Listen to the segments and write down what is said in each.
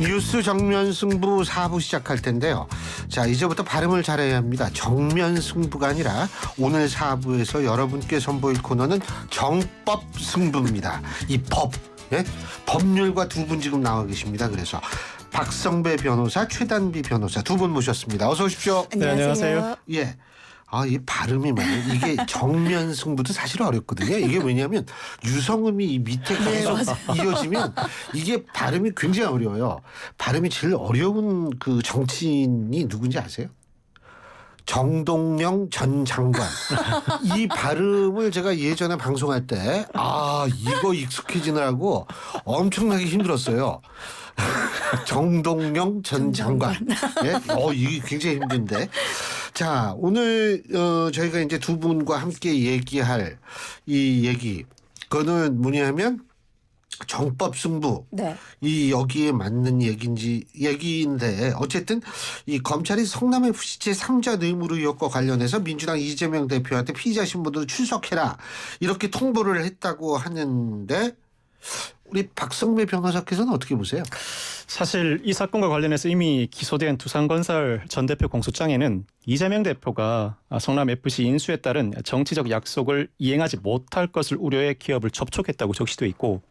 뉴스 정면 승부 4부 시작할 텐데요. 자, 이제부터 발음을 잘해야 합니다. 정면 승부가 아니라 오늘 4부에서 여러분께 선보일 코너는 정법 승부입니다. 이 법, 예? 법률가 두 분 지금 나와 계십니다. 그래서 박성배 변호사, 최단비 변호사 두 분 모셨습니다. 어서 오십시오. 네, 안녕하세요. 예. 이 발음이 말이에요. 이게 정면 승부도 사실 어렵거든요. 이게 왜냐하면 유성음이 이 밑에 계속 이어지면 이게 발음이 굉장히 어려워요. 발음이 제일 어려운 그 정치인이 누군지 아세요? 정동영 전 장관. 이 발음을 제가 예전에 방송할 때 이거 익숙해지느라고 엄청나게 힘들었어요. 정동영 전 장관. 예? 이게 굉장히 힘든데. 자, 오늘 저희가 이제 두 분과 함께 얘기할 이 얘기, 그거는 뭐냐면 정법 승부. 네. 이 여기에 맞는 얘기인데 어쨌든 이 검찰이 성남 FC 제3자 뇌물 의혹과 관련해서 민주당 이재명 대표한테 피의자 신분으로 출석해라 이렇게 통보를 했다고 하는데 우리 박성배 변호사께서는 어떻게 보세요? 사실 이 사건과 관련해서 이미 기소된 두산건설 전 대표 공소장에는 이재명 대표가 성남FC 인수에 따른 정치적 약속을 이행하지 못할 것을 우려해 기업을 접촉했다고 적시돼 있고,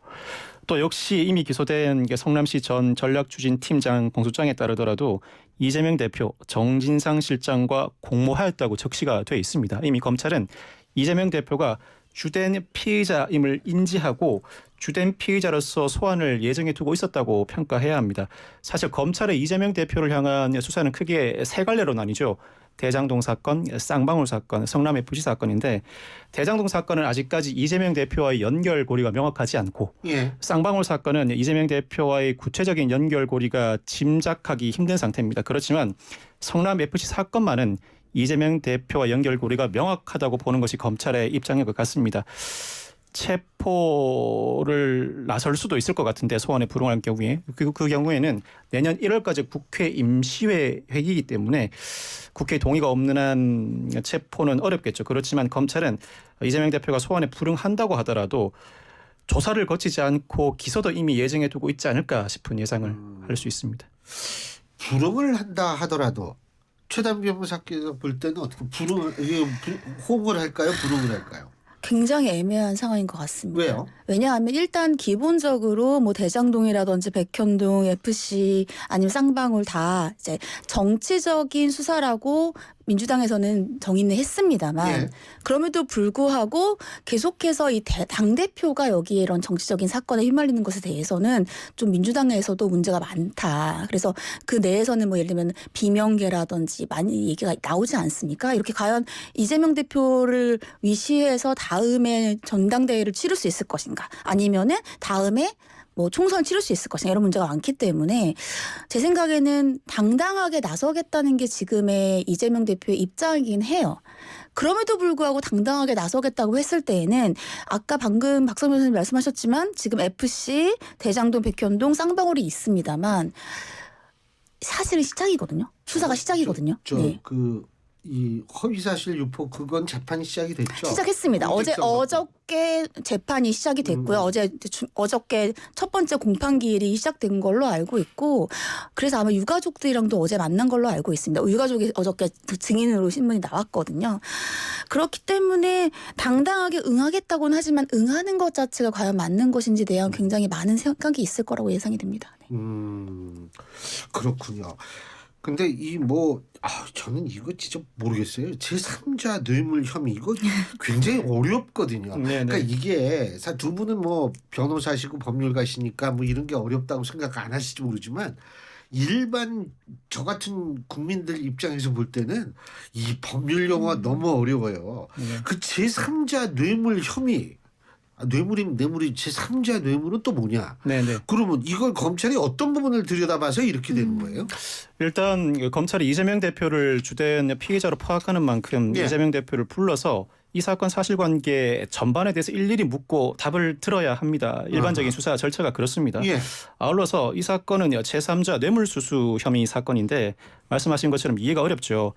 또 역시 이미 기소된 성남시 전 전략추진팀장 공소장에 따르더라도 이재명 대표, 정진상 실장과 공모하였다고 적시가 돼 있습니다. 이미 검찰은 이재명 대표가 주된 피의자임을 인지하고 주된 피의자로서 소환을 예정해 두고 있었다고 평가해야 합니다. 사실 검찰의 이재명 대표를 향한 수사는 크게 세 갈래로 나뉘죠. 대장동 사건, 쌍방울 사건, 성남FC 사건인데, 대장동 사건은 아직까지 이재명 대표와의 연결고리가 명확하지 않고, 쌍방울 사건은 이재명 대표와의 구체적인 연결고리가 짐작하기 힘든 상태입니다. 그렇지만 성남FC 사건만은 이재명 대표와 연결고리가 명확하다고 보는 것이 검찰의 입장인 것 같습니다. 체포를 나설 수도 있을 것 같은데, 소환에 불응할 경우에 그 경우에는 내년 1월까지 국회 임시회 회기이기 때문에 국회 동의가 없는 한 체포는 어렵겠죠. 그렇지만 검찰은 이재명 대표가 소환에 불응한다고 하더라도 조사를 거치지 않고 기소도 이미 예정해 두고 있지 않을까 싶은 예상을 할 수 있습니다. 불응을 한다 하더라도 최단비 변호사께서 볼 때는 어떻게 호응을 할까요? 불응을 할까요? 굉장히 애매한 상황인 것 같습니다. 왜요? 왜냐하면 일단 기본적으로 뭐 대장동이라든지 백현동, FC 아니면 쌍방울 다 이제 정치적인 수사라고 민주당에서는 정의는 했습니다만, 그럼에도 불구하고 계속해서 이 당대표가 여기에 이런 정치적인 사건에 휘말리는 것에 대해서는 좀 민주당 내에서도 문제가 많다. 그래서 그 내에서는 뭐 예를 들면 비명계라든지 많이 얘기가 나오지 않습니까? 이렇게 과연 이재명 대표를 위시해서 다음에 전당대회를 치를 수 있을 것인가, 아니면은 다음에 뭐 총선을 치를 수 있을 것인가, 이런 문제가 많기 때문에 제 생각에는 당당하게 나서겠다는 게 지금의 이재명 대표의 입장이긴 해요. 그럼에도 불구하고 당당하게 나서겠다고 했을 때에는 아까 방금 박성민 선생님 말씀하셨지만 지금 FC, 대장동, 백현동, 쌍방울이 있습니다만 사실은 시작이거든요. 수사가 시작이거든요. 이 허위사실 유포 그건 재판이 시작이 됐죠. 시작했습니다. 어저께 재판이 시작이 됐고요. 어저께 첫 번째 공판 기일이 시작된 걸로 알고 있고, 그래서 아마 유가족들이랑도 어제 만난 걸로 알고 있습니다. 유가족이 어저께 증인으로 신문이 나왔거든요. 그렇기 때문에 당당하게 응하겠다고는 하지만 응하는 것 자체가 과연 맞는 것인지 대한 굉장히 많은 생각이 있을 거라고 예상이 됩니다. 네. 그렇군요. 근데 저는 이거 진짜 모르겠어요. 제3자 뇌물 혐의 이거 굉장히 어렵거든요. 그러니까 이게 두 분은 뭐 변호사시고 법률가시니까 뭐 이런 게 어렵다고 생각 안 하실지 모르지만 일반 저 같은 국민들 입장에서 볼 때는 이 법률 용어가 너무 어려워요. 그 제3자 뇌물 혐의, 뇌물이면 뇌물이 제3자 뇌물은 또 뭐냐? 그러면 이걸 검찰이 어떤 부분을 들여다봐서 이렇게 되는 거예요? 일단 검찰이 이재명 대표를 주된 피의자로 파악하는 만큼 이재명 대표를 불러서 이 사건 사실관계 전반에 대해서 일일이 묻고 답을 들어야 합니다. 일반적인 수사 절차가 그렇습니다. 아울러서 이 사건은 제3자 뇌물수수 혐의 사건인데 말씀하신 것처럼 이해가 어렵죠.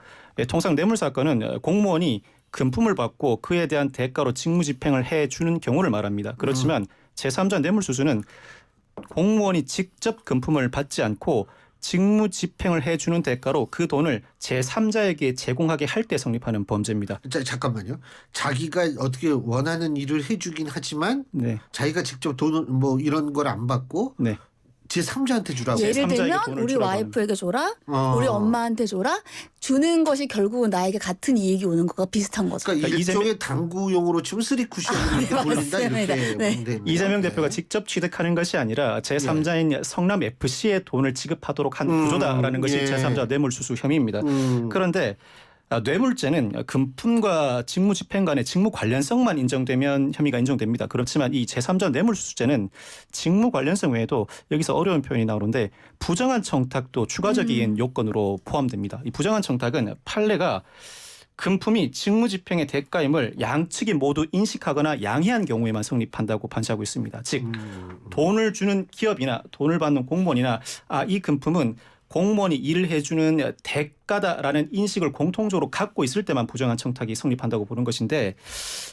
통상 뇌물 사건은 공무원이 금품을 받고 그에 대한 대가로 직무집행을 해주는 경우를 말합니다. 그렇지만 제3자 뇌물수수는 공무원이 직접 금품을 받지 않고 직무 집행을 해주는 대가로 그 돈을 제3자에게 제공하게 할 때 성립하는 범죄입니다. 잠깐만요. 자기가 어떻게 원하는 일을 해주긴 하지만 네. 자기가 직접 돈을 뭐 이런 걸 안 받고 네. 제3자한테 주라고. 예를 제3자에게 들면 돈을 우리 주라고 와이프에게 줘라, 우리 엄마한테 줘라, 주는 것이 결국은 나에게 같은 이익이 오는 것과 비슷한 거죠. 그러니까 일종의 당구용으로 치면 쓰리쿠션으로 이렇게 돌린다 맞습니다. 이렇게 네. 보면 됩니다. 이재명 네. 대표가 직접 취득하는 것이 아니라 제3자인 성남 FC에 돈을 지급하도록 한 구조다라는 것이 예. 제3자 뇌물수수 혐의입니다. 그런데 뇌물죄는 금품과 직무집행 간의 직무 관련성만 인정되면 혐의가 인정됩니다. 그렇지만 이 제3자 뇌물수수죄는 직무 관련성 외에도 여기서 어려운 표현이 나오는데 부정한 청탁도 추가적인 요건으로 포함됩니다. 이 부정한 청탁은 판례가 금품이 직무집행의 대가임을 양측이 모두 인식하거나 양해한 경우에만 성립한다고 판시하고 있습니다. 즉 돈을 주는 기업이나 돈을 받는 공무원이나 이 금품은 공무원이 일을 해주는 대가다라는 인식을 공통적으로 갖고 있을 때만 부정한 청탁이 성립한다고 보는 것인데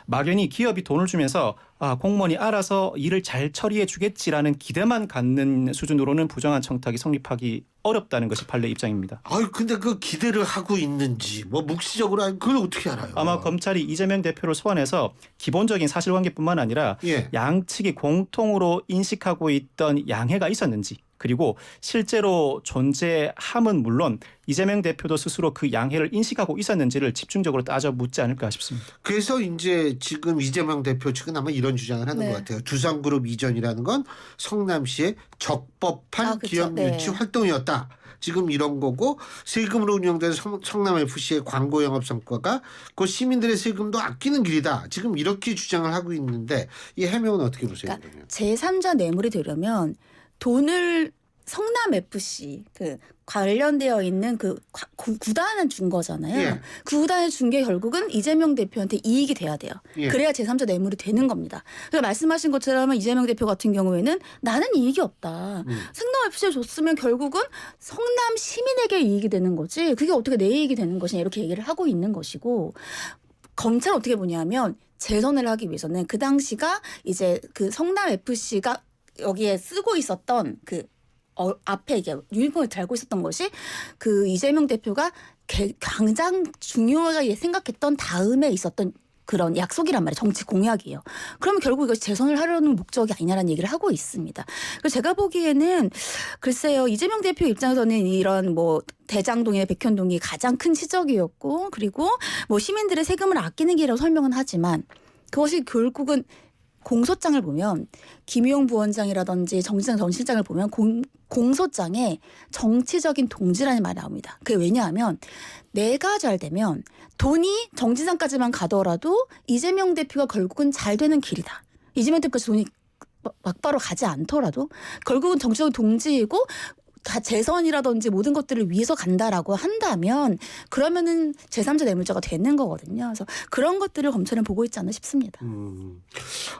막연히 기업이 돈을 주면서 공무원이 알아서 일을 잘 처리해 주겠지라는 기대만 갖는 수준으로는 부정한 청탁이 성립하기 어렵다는 것이 판례 입장입니다. 근데 그 기대를 하고 있는지 뭐 묵시적으로 그걸 어떻게 알아요? 아마 검찰이 이재명 대표를 소환해서 기본적인 사실관계뿐만 아니라 예. 양측이 공통으로 인식하고 있던 양해가 있었는지 그리고 실제로 존재함은 물론 이재명 대표도 스스로 그 양해를 인식하고 있었는지를 집중적으로 따져 묻지 않을까 싶습니다. 그래서 이제 지금 이재명 대표 측은 아마 이런 주장을 하는 네. 것 같아요. 두산그룹 이전이라는 건 성남시의 적법한 그쵸. 기업 유치 활동이었다. 지금 이런 거고 세금으로 운영된 성남FC의 광고 영업 성과가 그 시민들의 세금도 아끼는 길이다. 지금 이렇게 주장을 하고 있는데 이 해명은 어떻게 보세요? 그러니까 제3자 뇌물이 되려면 돈을 성남FC 그 관련되어 있는 그 구단은 준 거잖아요. 예. 그 구단을 준 게 결국은 이재명 대표한테 이익이 돼야 돼요. 예. 그래야 제3자 뇌물이 되는 겁니다. 그러니까 말씀하신 것처럼 이재명 대표 같은 경우에는 나는 이익이 없다. 성남FC에 줬으면 결국은 성남 시민에게 이익이 되는 거지. 그게 어떻게 내 이익이 되는 것이냐 이렇게 얘기를 하고 있는 것이고 검찰은 어떻게 보냐면 재선을 하기 위해서는 그 당시가 이제 그 성남FC가 여기에 쓰고 있었던 그 앞에 이게 유니폼을 달고 있었던 것이 그 이재명 대표가 가장 중요하게 생각했던 다음에 있었던 그런 약속이란 말이에요. 정치 공약이에요. 그러면 결국 이것이 재선을 하려는 목적이 아니냐라는 얘기를 하고 있습니다. 그래서 제가 보기에는 글쎄요. 이재명 대표 입장에서는 이런 뭐 대장동이나 백현동이 가장 큰 시적이었고 그리고 뭐 시민들의 세금을 아끼는 길이라고 설명은 하지만 그것이 결국은 공소장을 보면 김용 부원장이라든지 정진상 전 실장을 보면 공소장에 정치적인 동지라는 말이 나옵니다. 그게 왜냐하면 내가 잘 되면 돈이 정진상까지만 가더라도 이재명 대표가 결국은 잘 되는 길이다. 이재명 대표까지 돈이 막바로 가지 않더라도 결국은 정치적인 동지이고 다 재선이라든지 모든 것들을 위해서 간다라고 한다면 그러면은 제3자 뇌물죄가 되는 거거든요. 그래서 그런 것들을 검찰은 보고 있지 않나 싶습니다.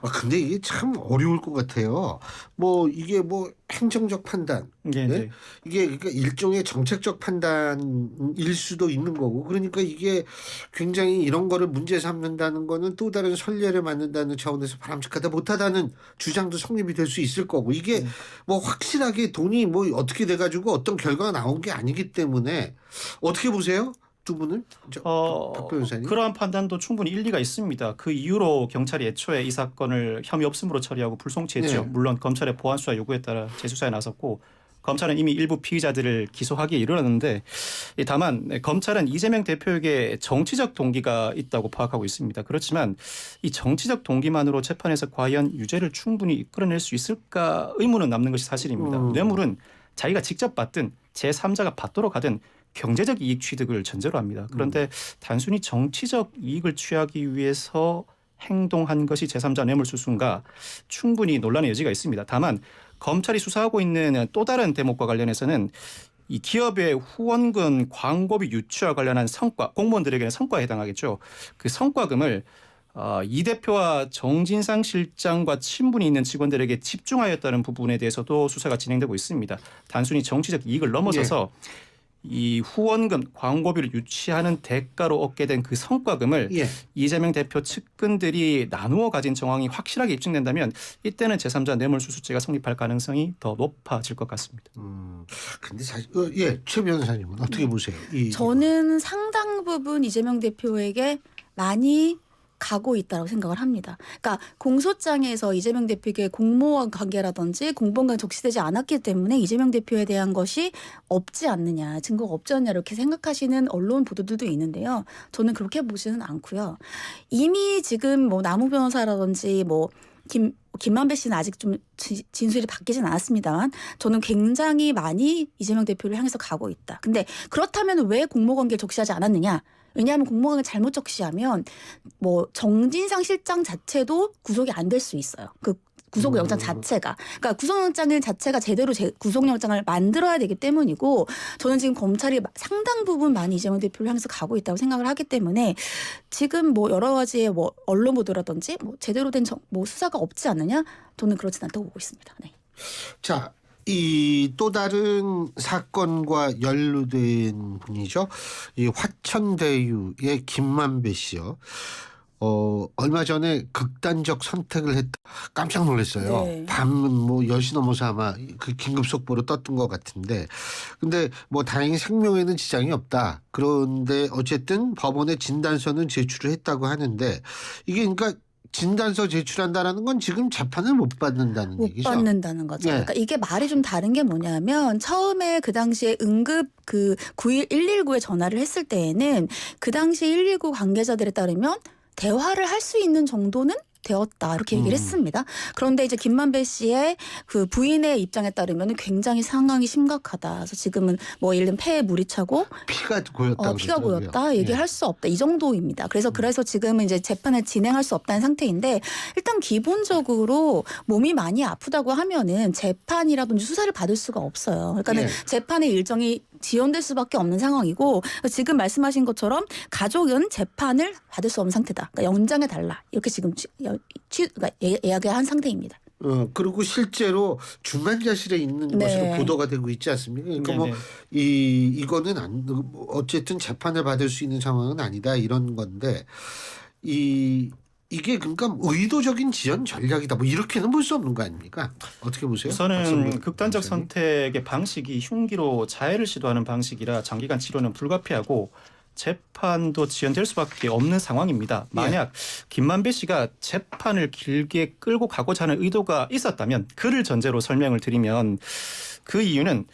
근데 이게 참 어려울 것 같아요. 뭐 이게 뭐 행정적 판단, 네? 이게 그러니까 일종의 정책적 판단일 수도 있는 거고, 그러니까 이게 굉장히 이런 거를 문제 삼는다는 거는 또 다른 선례를 만든다는 차원에서 바람직하다 못하다는 주장도 성립이 될 수 있을 거고, 이게 뭐 확실하게 돈이 뭐 어떻게 돼가지고 어떤 결과가 나온 게 아니기 때문에 어떻게 보세요? 두 분은? 박 변호사님? 그러한 판단도 충분히 일리가 있습니다. 그 이후로 경찰이 애초에 이 사건을 혐의 없음으로 처리하고 불송치했죠. 네. 물론 검찰의 보안 수사 요구에 따라 재수사에 나섰고 검찰은 이미 일부 피의자들을 기소하기에 이르렀는데 다만 검찰은 이재명 대표에게 정치적 동기가 있다고 파악하고 있습니다. 그렇지만 이 정치적 동기만으로 재판에서 과연 유죄를 충분히 이끌어낼 수 있을까 의문은 남는 것이 사실입니다. 뇌물은 자기가 직접 받든 제3자가 받도록 하든 경제적 이익 취득을 전제로 합니다. 그런데 단순히 정치적 이익을 취하기 위해서 행동한 것이 제3자 뇌물수수인가 충분히 논란의 여지가 있습니다. 다만 검찰이 수사하고 있는 또 다른 대목과 관련해서는 이 기업의 후원금 광고비 유치와 관련한 성과, 공무원들에게는 성과에 해당하겠죠. 그 성과금을 이 대표와 정진상 실장과 친분이 있는 직원들에게 집중하였다는 부분에 대해서도 수사가 진행되고 있습니다. 단순히 정치적 이익을 넘어서서 이 후원금, 광고비를 유치하는 대가로 얻게 된 그 성과금을 예. 이재명 대표 측근들이 나누어 가진 정황이 확실하게 입증된다면 이때는 제3자 뇌물수수죄가 성립할 가능성이 더 높아질 것 같습니다. 근데 사실 최 변호사님은 어떻게 보세요? 저는 상당 부분 이재명 대표에게 많이 가고 있다고 생각을 합니다. 그러니까 공소장에서 이재명 대표에게 공무원 관계라든지 공범관 적시되지 않았기 때문에 이재명 대표에 대한 것이 없지 않느냐, 증거가 없지 않느냐 이렇게 생각하시는 언론 보도들도 있는데요. 저는 그렇게 보지는 않고요. 이미 지금 뭐 남욱 변호사라든지 뭐 김만배 씨는 아직 좀 진술이 바뀌진 않았습니다만 저는 굉장히 많이 이재명 대표를 향해서 가고 있다. 근데 그렇다면 왜 공모관계를 적시하지 않았느냐? 왜냐하면 공모관계를 잘못 적시하면 뭐 정진상 실장 자체도 구속이 안 될 수 있어요. 그 구속영장 자체가. 그러니까 구속영장 자체가 제대로 구속영장을 만들어야 되기 때문이고 저는 지금 검찰이 상당 부분 많이 이재명 대표를 향해서 가고 있다고 생각을 하기 때문에 지금 뭐 여러 가지의 뭐 언론 보도라든지 뭐 제대로 된 뭐 수사가 없지 않느냐? 저는 그렇진 않다고 보고 있습니다. 네. 자, 이 또 다른 사건과 연루된 분이죠. 이 화천대유의 김만배 씨요. 얼마 전에 극단적 선택을 했다. 깜짝 놀랐어요. 네. 밤은 뭐 10시 넘어서 아마 그 긴급 속보로 떴던 것 같은데. 근데 뭐 다행히 생명에는 지장이 없다. 그런데 어쨌든 법원에 진단서는 제출을 했다고 하는데 이게 그러니까 진단서 제출한다라는 건 지금 재판을 못 받는다는 못 얘기죠. 받는다는 거죠. 네. 그러니까 이게 말이 좀 다른 게 뭐냐면 처음에 그 당시에 응급 그 119에 전화를 했을 때에는 그 당시 119 관계자들에 따르면 대화를 할 수 있는 정도는 되었다 이렇게 얘기를 했습니다. 그런데 이제 김만배 씨의 그 부인의 입장에 따르면 굉장히 상황이 심각하다. 그래서 지금은 뭐 예를 들면 폐에 물이 차고 피가 고였다. 피가 고였다. 얘기할 수 없다. 이 정도입니다. 그래서 지금은 이제 재판을 진행할 수 없다는 상태인데 일단 기본적으로 몸이 많이 아프다고 하면은 재판이라든지 수사를 받을 수가 없어요. 그러니까는 재판의 일정이 지연될 수밖에 없는 상황이고 지금 말씀하신 것처럼 가족은 재판을 받을 수 없는 상태다. 그러니까 연장해 달라. 이렇게 지금 그러니까 예약을 한 상태입니다. 그리고 실제로 중환자실에 있는 것으로 보도가 되고 있지 않습니까? 그러니까 뭐 이거는 어쨌든 재판을 받을 수 있는 상황은 아니다 이런 건데 이게 그러니까 의도적인 지연 전략이다. 뭐 이렇게는 볼 수 없는 거 아닙니까? 어떻게 보세요? 우선은 극단적 선택의 방식이 흉기로 자해를 시도하는 방식이라 장기간 치료는 불가피하고 재판도 지연될 수밖에 없는 상황입니다. 만약 김만배 씨가 재판을 길게 끌고 가고자 하는 의도가 있었다면 그를 전제로 설명을 드리면 그 이유는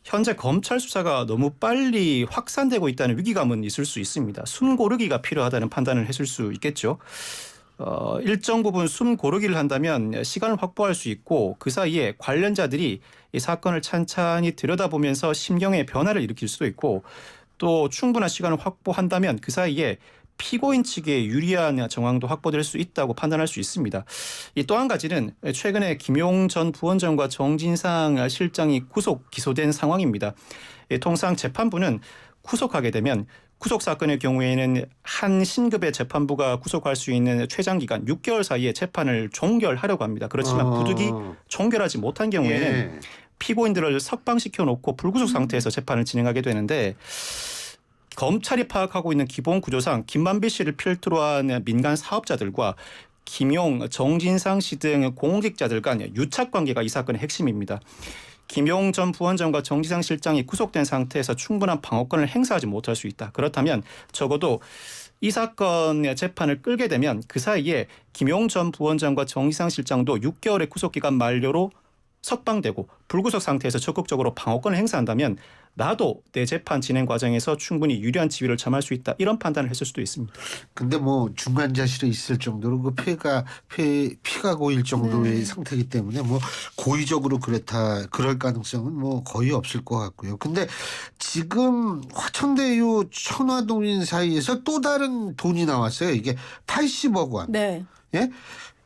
현재 검찰 수사가 너무 빨리 확산되고 있다는 위기감은 있을 수 있습니다. 숨 고르기가 필요하다는 판단을 했을 수 있겠죠. 일정 부분 숨 고르기를 한다면 시간을 확보할 수 있고 그 사이에 관련자들이 이 사건을 찬찬히 들여다보면서 심경의 변화를 일으킬 수도 있고 또 충분한 시간을 확보한다면 그 사이에 피고인 측에 유리한 정황도 확보될 수 있다고 판단할 수 있습니다. 또 한 가지는 최근에 김용 전 부원장과 정진상 실장이 구속 기소된 상황입니다. 통상 재판부는 구속하게 되면 구속 사건의 경우에는 한 신급의 재판부가 구속할 수 있는 최장 기간 6개월 사이에 재판을 종결하려고 합니다. 그렇지만 부득이 종결하지 못한 경우에는 피고인들을 석방시켜 놓고 불구속 상태에서 재판을 진행하게 되는데 검찰이 파악하고 있는 기본 구조상 김만배 씨를 필두로 한 민간 사업자들과 김용, 정진상 씨 등 공직자들 간 유착 관계가 이 사건의 핵심입니다. 김용 전 부원장과 정진상 실장이 구속된 상태에서 충분한 방어권을 행사하지 못할 수 있다. 그렇다면 적어도 이 사건의 재판을 끌게 되면 그 사이에 김용 전 부원장과 정진상 실장도 6개월의 구속기간 만료로 석방되고 불구속 상태에서 적극적으로 방어권을 행사한다면 나도 내 재판 진행 과정에서 충분히 유리한 지위를 점할 수 있다. 이런 판단을 했을 수도 있습니다. 근데 뭐 중환자실에 있을 정도로 그 피가 고일 정도의 상태이기 때문에 뭐 고의적으로 그럴 가능성은 뭐 거의 없을 것 같고요. 근데 지금 화천대유 천화동인 사이에서 또 다른 돈이 나왔어요. 이게 80억 원. 네. 예?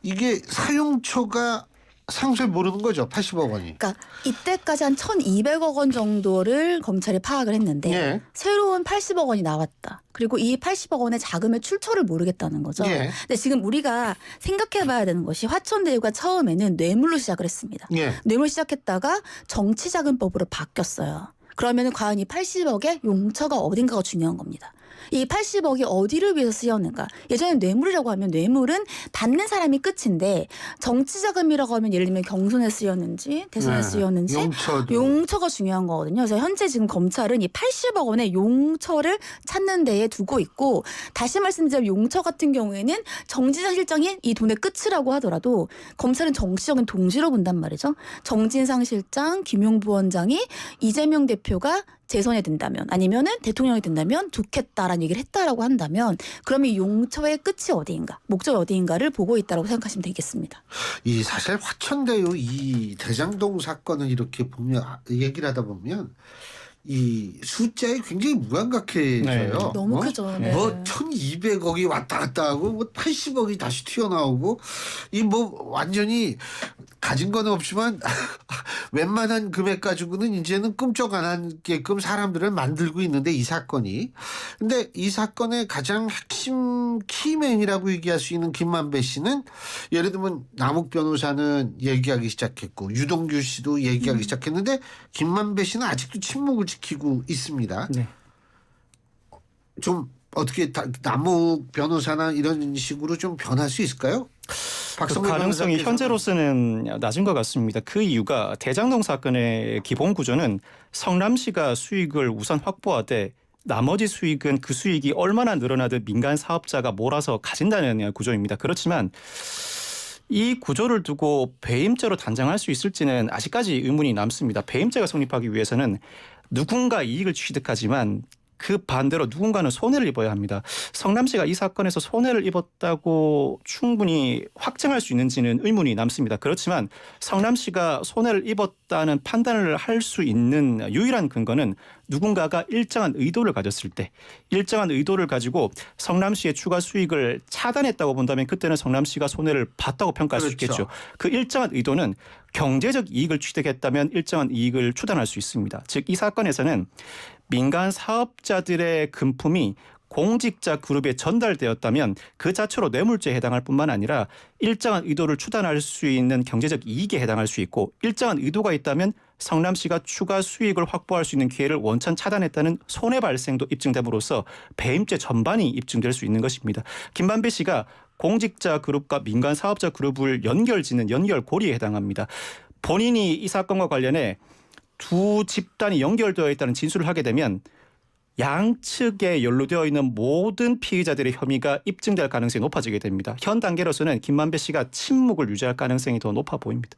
이게 사용처가 상세 모르는 거죠. 80억 원이. 그러니까 이때까지 한 1,200억 원 정도를 검찰이 파악을 했는데 새로운 80억 원이 나왔다. 그리고 이 80억 원의 자금의 출처를 모르겠다는 거죠. 근데 지금 우리가 생각해봐야 되는 것이 화천대유가 처음에는 뇌물로 시작을 했습니다. 뇌물 시작했다가 정치자금법으로 바뀌었어요. 그러면 과연 이 80억의 용처가 어딘가가 중요한 겁니다. 이 80억이 어디를 위해서 쓰였는가. 예전에 뇌물이라고 하면 뇌물은 받는 사람이 끝인데 정치자금이라고 하면 예를 들면 경선에 쓰였는지 대선에 쓰였는지 용처가 중요한 거거든요. 그래서 현재 지금 검찰은 이 80억 원의 용처를 찾는 데에 두고 있고 다시 말씀드리면 용처 같은 경우에는 정진상 실장이 이 돈의 끝이라고 하더라도 검찰은 정치적인 동시로 본단 말이죠. 정진상 실장, 김용 부원장이 이재명 대표가 재선이 된다면 아니면은 대통령이 된다면 좋겠다라는 얘기를 했다라고 한다면 그러면 이 용처의 끝이 어디인가 목적이 어디인가를 보고 있다라고 생각하시면 되겠습니다. 이 사실 화천대유 이 대장동 사건을 이렇게 보면 얘기를 하다 보면 이 숫자에 굉장히 무감각해져요. 네. 너무 크죠. 네. 뭐 1,200억이 왔다 갔다 하고 뭐 80억이 다시 튀어나오고 이 뭐 완전히 가진 건 없지만 웬만한 금액 가지고는 이제는 꿈쩍 안 하게끔 사람들을 만들고 있는데 이 사건이. 근데 이 사건의 가장 핵심 키맨이라고 얘기할 수 있는 김만배 씨는 예를 들면 남욱 변호사는 얘기하기 시작했고 유동규 씨도 얘기하기 시작했는데 김만배 씨는 아직도 침묵을 지키고 있습니다. 네. 좀 어떻게 남욱 변호사나 이런 식으로 좀 변할 수 있을까요? 그 가능성이 현재로서는 낮은 것 같습니다. 그 이유가 대장동 사건의 기본 구조는 성남시가 수익을 우선 확보하되 나머지 수익은 그 수익이 얼마나 늘어나든 민간 사업자가 몰아서 가진다는 구조입니다. 그렇지만 이 구조를 두고 배임죄로 단정할 수 있을지는 아직까지 의문이 남습니다. 배임죄가 성립하기 위해서는 누군가 이익을 취득하지만 그 반대로 누군가는 손해를 입어야 합니다. 성남시가 이 사건에서 손해를 입었다고 충분히 확정할 수 있는지는 의문이 남습니다. 그렇지만 성남시가 손해를 입었다는 판단을 할 수 있는 유일한 근거는 누군가가 일정한 의도를 가졌을 때 일정한 의도를 가지고 성남시의 추가 수익을 차단했다고 본다면 그때는 성남시가 손해를 봤다고 평가할 수 있겠죠. 그 일정한 의도는 경제적 이익을 취득했다면 일정한 이익을 추단할 수 있습니다. 즉 이 사건에서는 민간 사업자들의 금품이 공직자 그룹에 전달되었다면 그 자체로 뇌물죄에 해당할 뿐만 아니라 일정한 의도를 추단할 수 있는 경제적 이익에 해당할 수 있고 일정한 의도가 있다면 성남시가 추가 수익을 확보할 수 있는 기회를 원천 차단했다는 손해 발생도 입증됨으로써 배임죄 전반이 입증될 수 있는 것입니다. 김만배 씨가 공직자 그룹과 민간 사업자 그룹을 연결짓는 연결고리에 해당합니다. 본인이 이 사건과 관련해 두 집단이 연결되어 있다는 진술을 하게 되면 양측에 연루되어 있는 모든 피의자들의 혐의가 입증될 가능성이 높아지게 됩니다. 현 단계로서는 김만배 씨가 침묵을 유지할 가능성이 더 높아 보입니다.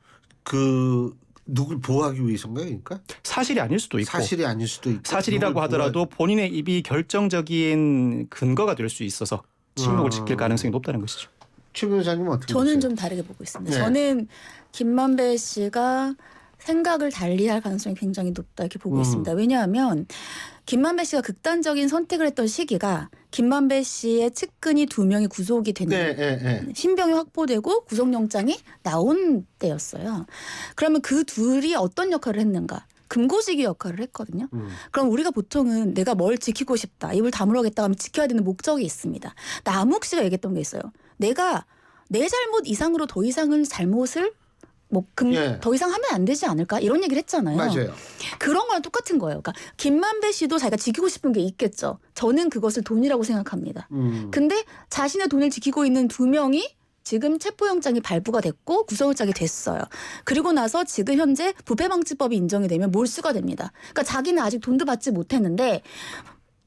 누굴 보호하기 위해서인가요? 그러니까? 사실이 아닐 수도 있고. 사실이 아닐 수도 있고. 사실이라고 하더라도 본인의 입이 결정적인 근거가 될 수 있어서 침묵을 지킬 가능성이 높다는 것이죠. 최 변호사님은 어떻게 보세요? 저는 좀 다르게 보고 있습니다. 네. 저는 김만배 씨가 생각을 달리할 가능성이 굉장히 높다 이렇게 보고 있습니다. 왜냐하면 김만배 씨가 극단적인 선택을 했던 시기가 김만배 씨의 측근이 2명이 구속이 되는 신병이 확보되고 구속영장이 나온 때였어요. 그러면 그 둘이 어떤 역할을 했는가? 금고지기 역할을 했거든요. 그럼 우리가 보통은 내가 뭘 지키고 싶다. 입을 다물어야겠다 하면 지켜야 되는 목적이 있습니다. 남욱 씨가 얘기했던 게 있어요. 내가 내 잘못 이상으로 더 이상은 잘못을 더 이상 하면 안 되지 않을까? 이런 얘기를 했잖아요. 맞아요. 그런 거랑 똑같은 거예요. 그러니까 김만배 씨도 자기가 지키고 싶은 게 있겠죠. 저는 그것을 돈이라고 생각합니다. 근데 자신의 돈을 지키고 있는 2명이 지금 체포영장이 발부가 됐고 구속영장이 됐어요. 그리고 나서 지금 현재 부패방지법이 인정이 되면 몰수가 됩니다. 그러니까 자기는 아직 돈도 받지 못했는데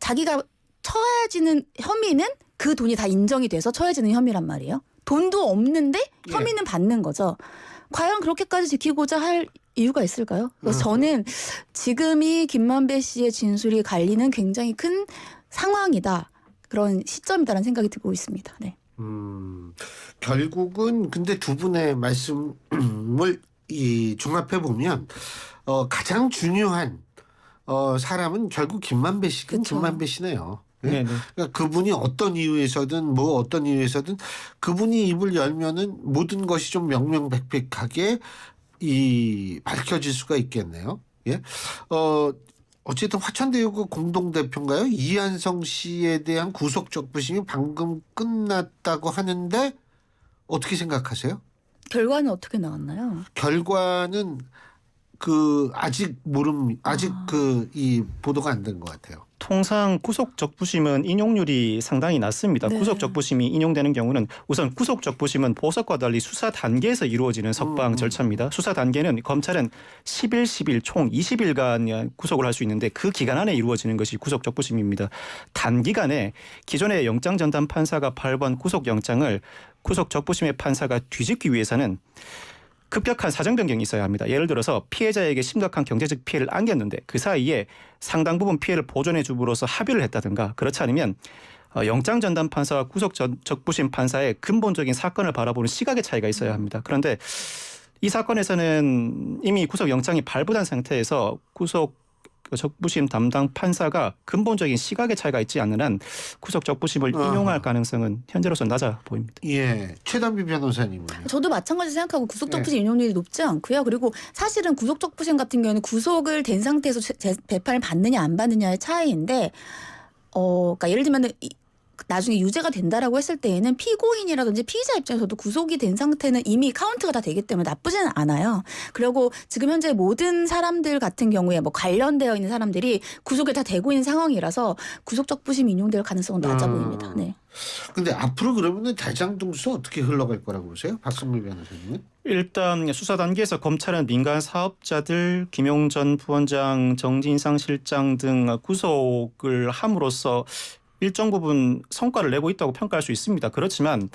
자기가 처해지는 혐의는 그 돈이 다 인정이 돼서 처해지는 혐의란 말이에요. 돈도 없는데 혐의는 받는 거죠. 과연 그렇게까지 지키고자 할 이유가 있을까요? 그래서 저는 지금이 김만배 씨의 진술이 갈리는 굉장히 큰 상황이다. 그런 시점이다라는 생각이 들고 있습니다. 네. 결국은 근데 두 분의 말씀을 종합해 보면 가장 중요한 사람은 결국 김만배 씨긴 김만배 씨네요. 네? 그러니까 그분이 어떤 이유에서든 그분이 입을 열면은 모든 것이 좀 명명백백하게 밝혀질 수가 있겠네요. 예. 어쨌든 화천대유가 공동대표인가요? 이한성 씨에 대한 구속적부심이 방금 끝났다고 하는데 어떻게 생각하세요? 결과는 어떻게 나왔나요? 결과는 아직 이 보도가 안 된 것 같아요. 통상 구속 적부심은 인용률이 상당히 낮습니다. 네. 구속 적부심이 인용되는 경우는 우선 구속 적부심은 보석과 달리 수사 단계에서 이루어지는 석방 절차입니다. 수사 단계는 검찰은 10일, 10일 총 20일간 구속을 할 수 있는데 그 기간 안에 이루어지는 것이 구속 적부심입니다. 단기간에 기존의 영장 전담 판사가 발부한 구속 영장을 구속 적부심의 판사가 뒤집기 위해서는 급격한 사정 변경이 있어야 합니다. 예를 들어서 피해자에게 심각한 경제적 피해를 안겼는데 그 사이에 상당 부분 피해를 보존해 줌으로써 합의를 했다든가 그렇지 않으면 영장 전담 판사와 구속 적부심 판사의 근본적인 사건을 바라보는 시각의 차이가 있어야 합니다. 그런데 이 사건에서는 이미 구속 영장이 발부된 상태에서 구속 적부심 담당 판사가 근본적인 시각의 차이가 있지 않는 한 구속 적부심을 인용할 가능성은 현재로서는 낮아 보입니다. 예, 최단비 변호사님은요? 저도 마찬가지 생각하고 구속적부심 인용률이 높지 않고요. 그리고 사실은 구속적부심 같은 경우는 구속을 된 상태에서 재판을 받느냐 안 받느냐의 차이인데, 그러니까 예를 들면 나중에 유죄가 된다라고 했을 때에는 피고인이라든지 피의자 입장에서도 구속이 된 상태는 이미 카운트가 다 되기 때문에 나쁘지는 않아요. 그리고 지금 현재 모든 사람들 같은 경우에 뭐 관련되어 있는 사람들이 구속이 다 되고 있는 상황이라서 구속적부심 인용될 가능성은 낮아 보입니다. 네. 근데 앞으로 그러면은 대장동 수사 어떻게 흘러갈 거라고 보세요? 박성미 변호사님은? 일단 수사 단계에서 검찰은 민간 사업자들 김용 전 부원장, 정진상 실장 등 구속을 함으로써 일정 부분 성과를 내고 있다고 평가할 수 있습니다. 그렇지만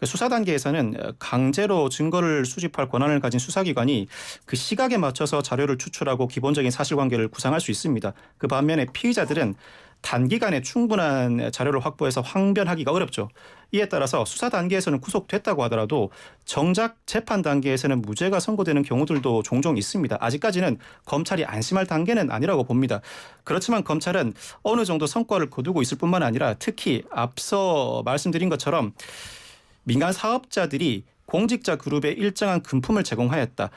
수사 단계에서는 강제로 증거를 수집할 권한을 가진 수사기관이 그 시각에 맞춰서 자료를 추출하고 기본적인 사실관계를 구상할 수 있습니다. 그 반면에 피의자들은 단기간에 충분한 자료를 확보해서 항변하기가 어렵죠. 이에 따라서 수사 단계에서는 구속됐다고 하더라도 정작 재판 단계에서는 무죄가 선고되는 경우들도 종종 있습니다. 아직까지는 검찰이 안심할 단계는 아니라고 봅니다. 그렇지만 검찰은 어느 정도 성과를 거두고 있을 뿐만 아니라 특히 앞서 말씀드린 것처럼 민간 사업자들이 공직자 그룹에 일정한 금품을 제공하였다.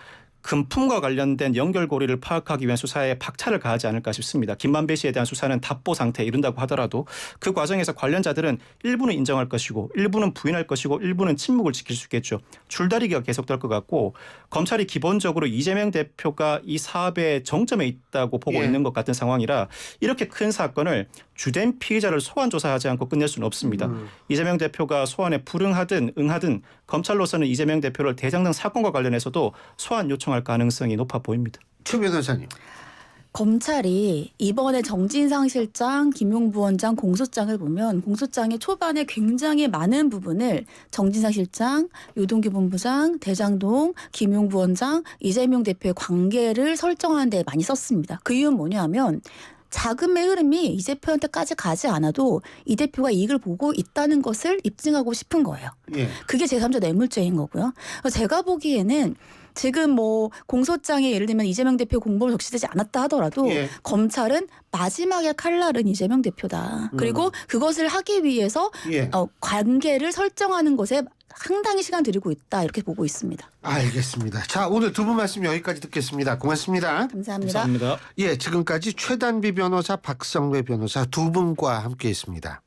금품과 관련된 연결고리를 파악하기 위한 수사에 박차를 가하지 않을까 싶습니다. 김만배 씨에 대한 수사는 답보 상태에 이른다고 하더라도 그 과정에서 관련자들은 일부는 인정할 것이고 일부는 부인할 것이고 일부는 침묵을 지킬 수 있겠죠. 줄다리기가 계속될 것 같고 검찰이 기본적으로 이재명 대표가 이 사업의 정점에 있다고 보고 있는 것 같은 상황이라 이렇게 큰 사건을 주된 피의자를 소환 조사하지 않고 끝낼 수는 없습니다. 이재명 대표가 소환에 불응하든 응하든 검찰로서는 이재명 대표를 대장동 사건과 관련해서도 소환 요청할 가능성이 높아 보입니다. 최 변호사님. 검찰이 이번에 정진상 실장, 김용 부원장 공소장을 보면 공소장의 초반에 굉장히 많은 부분을 정진상 실장, 유동규 본부장, 대장동, 김용 부원장, 이재명 대표의 관계를 설정하는 데 많이 썼습니다. 그 이유는 뭐냐면 자금의 흐름이 이 대표한테까지 가지 않아도 이 대표가 이익을 보고 있다는 것을 입증하고 싶은 거예요. 예. 그게 제3자 뇌물죄인 거고요. 제가 보기에는 지금 뭐 공소장에 예를 들면 이재명 대표 공범을 적시되지 않았다 하더라도 검찰은 마지막에 칼날은 이재명 대표다. 그리고 그것을 하기 위해서 관계를 설정하는 것에 상당히 시간 들이고 있다 이렇게 보고 있습니다. 알겠습니다. 자, 오늘 두 분 말씀 여기까지 듣겠습니다. 고맙습니다. 감사합니다. 감사합니다. 예, 지금까지 최단비 변호사, 박성배 변호사 두 분과 함께했습니다.